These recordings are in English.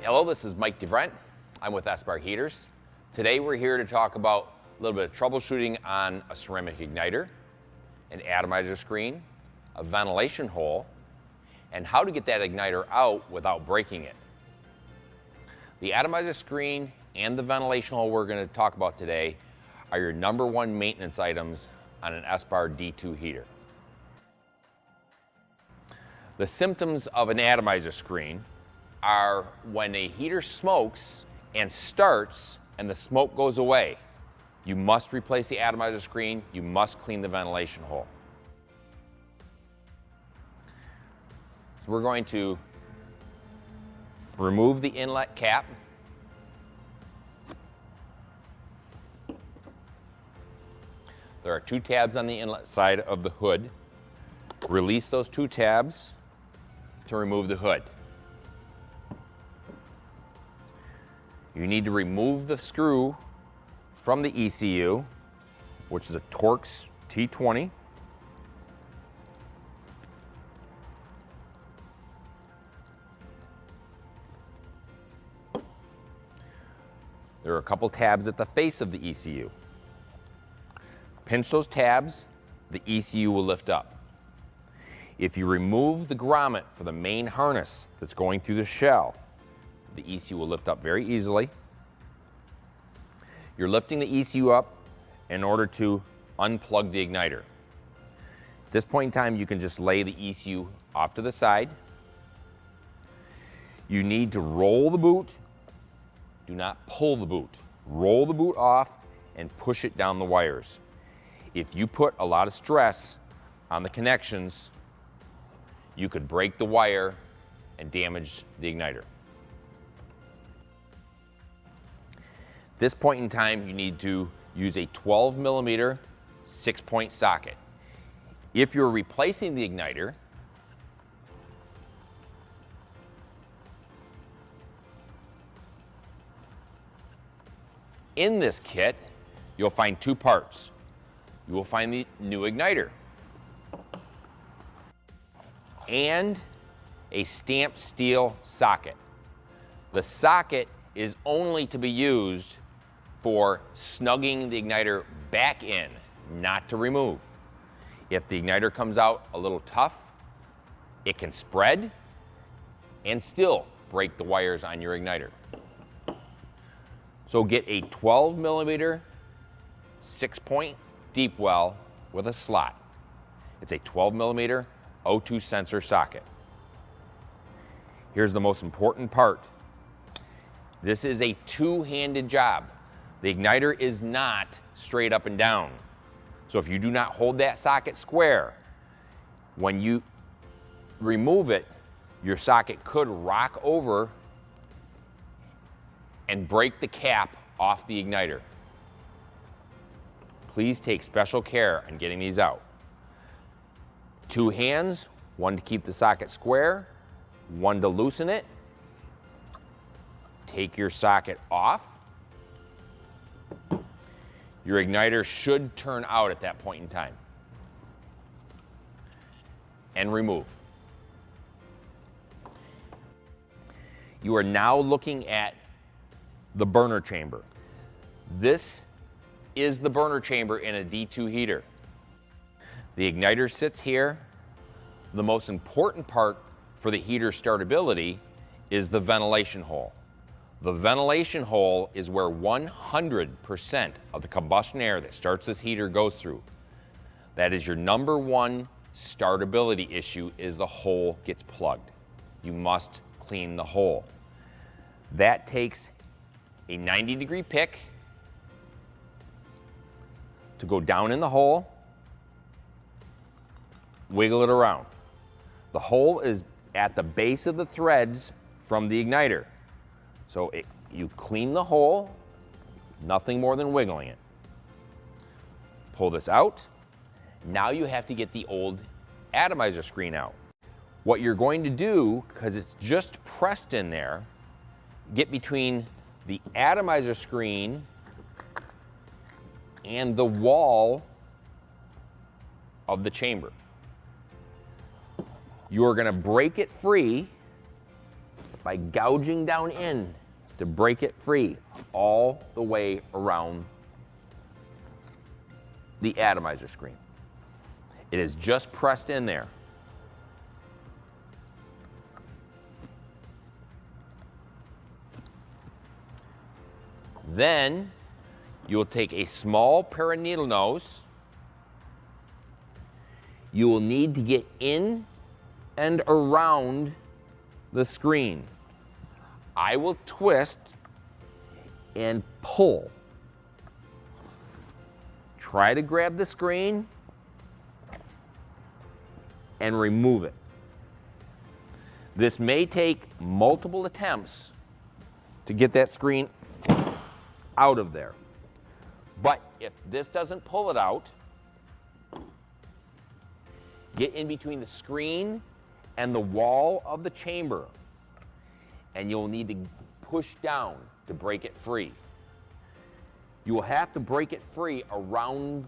Hello, this is Mike DeVrent. I'm with Eberspaecher Heaters. Today we're here to talk about a little bit of troubleshooting on a ceramic igniter, an atomizer screen, a ventilation hole, and how to get that igniter out without breaking it. The atomizer screen and the ventilation hole we're going to talk about today are your #1 maintenance items on an Eberspaecher D2 heater. The symptoms of an atomizer screen are when a heater smokes and starts and the smoke goes away. You must replace the atomizer screen, you must clean the ventilation hole. So we're going to remove the inlet cap. There are 2 tabs on the inlet side of the hood. Release those 2 tabs to remove the hood. You need to remove the screw from the ECU, which is a Torx T20. There are a couple tabs at the face of the ECU. Pinch those tabs, the ECU will lift up. If you remove the grommet for the main harness that's going through the shell, the ECU will lift up very easily. You're lifting the ECU up in order to unplug the igniter. At this point in time, you can just lay the ECU off to the side. You need to roll the boot. Do not pull the boot. Roll the boot off and push it down the wires. If you put a lot of stress on the connections, you could break the wire and damage the igniter. At this point in time, you need to use a 12mm 6-point socket. If you're replacing the igniter, in this kit, you'll find 2 parts. You will find the new igniter and a stamped steel socket. The socket is only to be used for snugging the igniter back in, not to remove. If the igniter comes out a little tough, it can spread and still break the wires on your igniter. So get a 12mm 6-point deep well with a slot. It's a 12mm O2 sensor socket. Here's the most important part. This is a 2-handed job. The igniter is not straight up and down. So if you do not hold that socket square, when you remove it, your socket could rock over and break the cap off the igniter. Please take special care in getting these out. 2 hands, 1 to keep the socket square, 1 to loosen it. Take your socket off. Your igniter should turn out at that point in time. And remove. You are now looking at the burner chamber. This is the burner chamber in a D2 heater. The igniter sits here. The most important part for the heater startability is the ventilation hole. The ventilation hole is where 100% of the combustion air that starts this heater goes through. That is your #1 startability issue, is the hole gets plugged. You must clean the hole. That takes a 90-degree pick to go down in the hole, wiggle it around. The hole is at the base of the threads from the igniter. So you clean the hole, nothing more than wiggling it. Pull this out. Now you have to get the old atomizer screen out. What you're going to do, because it's just pressed in there, get between the atomizer screen and the wall of the chamber. You are going to break it free by gouging down in to break it free all the way around the atomizer screen. It is just pressed in there. Then you will take a small pair of needle nose. You will need to get in and around the screen. I will twist and pull. Try to grab the screen and remove it. This may take multiple attempts to get that screen out of there. But if this doesn't pull it out, get in between the screen and the wall of the chamber, and you'll need to push down to break it free. You will have to break it free around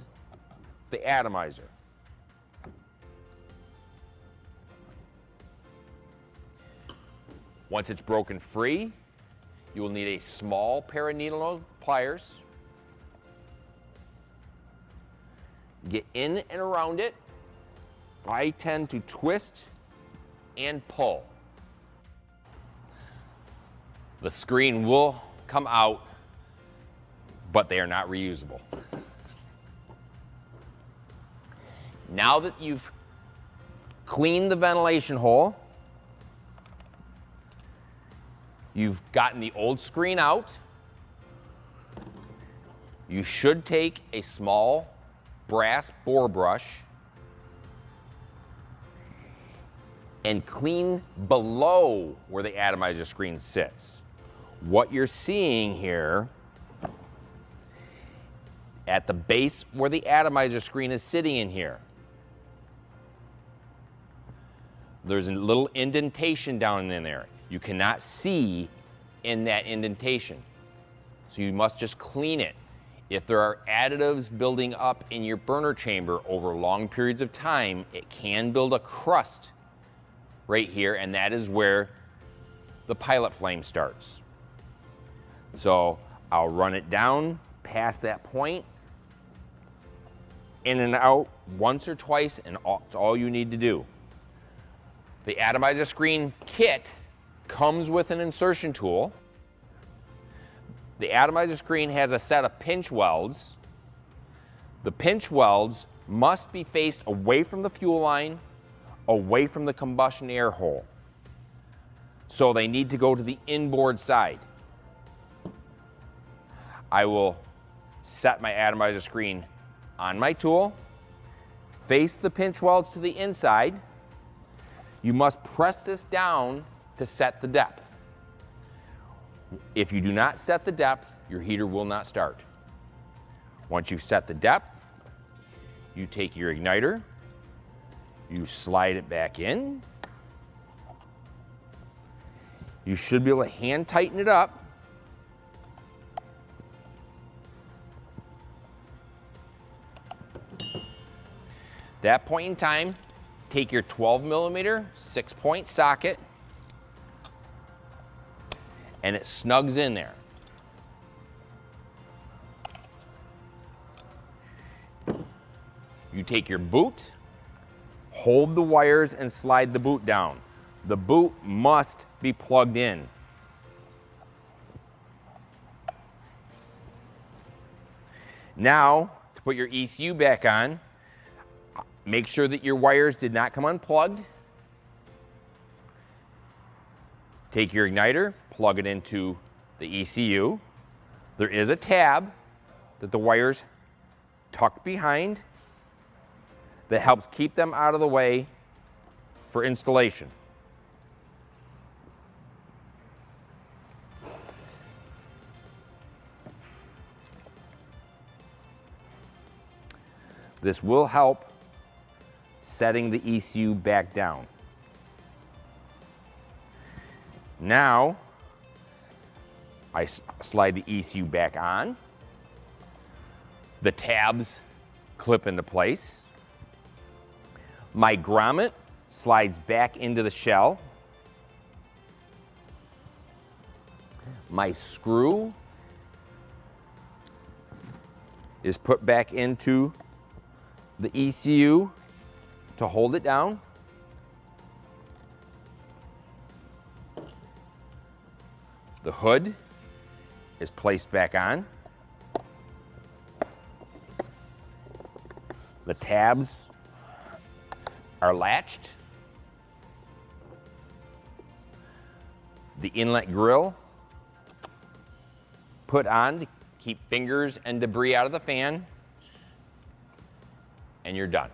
the atomizer. Once it's broken free, you will need a small pair of needle nose pliers. Get in and around it. I tend to twist and pull. The screen will come out, but they are not reusable. Now that you've cleaned the ventilation hole, you've gotten the old screen out, you should take a small brass bore brush and clean below where the atomizer screen sits. What you're seeing here at the base where the atomizer screen is sitting in here, there's a little indentation down in there. You cannot see in that indentation, so you must just clean it. If there are additives building up in your burner chamber over long periods of time, it can build a crust right here, and that is where the pilot flame starts. So I'll run it down past that point, in and out once or twice, and that's all you need to do. The atomizer screen kit comes with an insertion tool. The atomizer screen has a set of pinch welds. The pinch welds must be faced away from the fuel line, away from the combustion air hole. So they need to go to the inboard side. I will set my atomizer screen on my tool, face the pinch welds to the inside. You must press this down to set the depth. If you do not set the depth, your heater will not start. Once you've set the depth, you take your igniter, you slide it back in. You should be able to hand tighten it up. That point in time, take your 12mm 6-point socket, and it snugs in there. You take your boot, hold the wires and slide the boot down. The boot must be plugged in. Now, to put your ECU back on, make sure that your wires did not come unplugged. Take your igniter, plug it into the ECU. There is a tab that the wires tuck behind that helps keep them out of the way for installation. This will help setting the ECU back down. Now, I slide the ECU back on. The tabs clip into place. My grommet slides back into the shell. My screw is put back into the ECU to hold it down. The hood is placed back on. The tabs are latched. The inlet grill put on to keep fingers and debris out of the fan, and you're done.